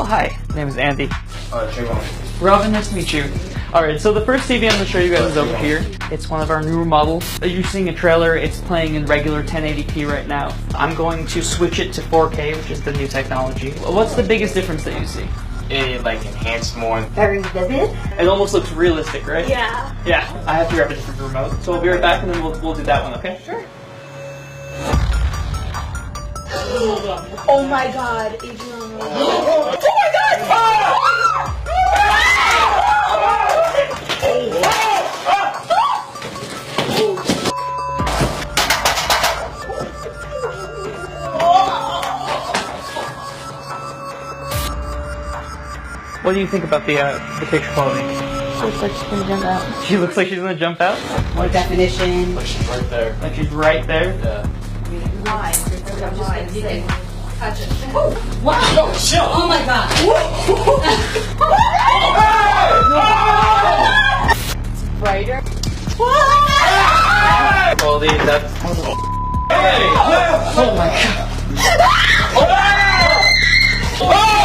hi. My name is Andy. Trayvon. Robin, nice to meet you. Alright, so the first TV I'm going to show you guys is over here. It's one of our newer models. You're seeing a trailer, it's playing in regular 1080p right now. I'm going to switch it to 4K, which is the new technology. What's the biggest difference that you see? It like enhanced more. Very vivid. It almost looks realistic, right? Yeah. Yeah, I have to grab a different remote. So we'll be right back and then we'll do that one, okay? Sure. Oh my god, Adrian. Oh my god! What do you think about the picture quality? Looks like she's gonna jump out. She looks like she's gonna jump out? More definition. Like she's right there. Like she's right there? Yeah. Why? I'm just gonna touch it. Wow! No, chill! Oh my god! It's brighter. Quality, that's... Hey! Oh my god.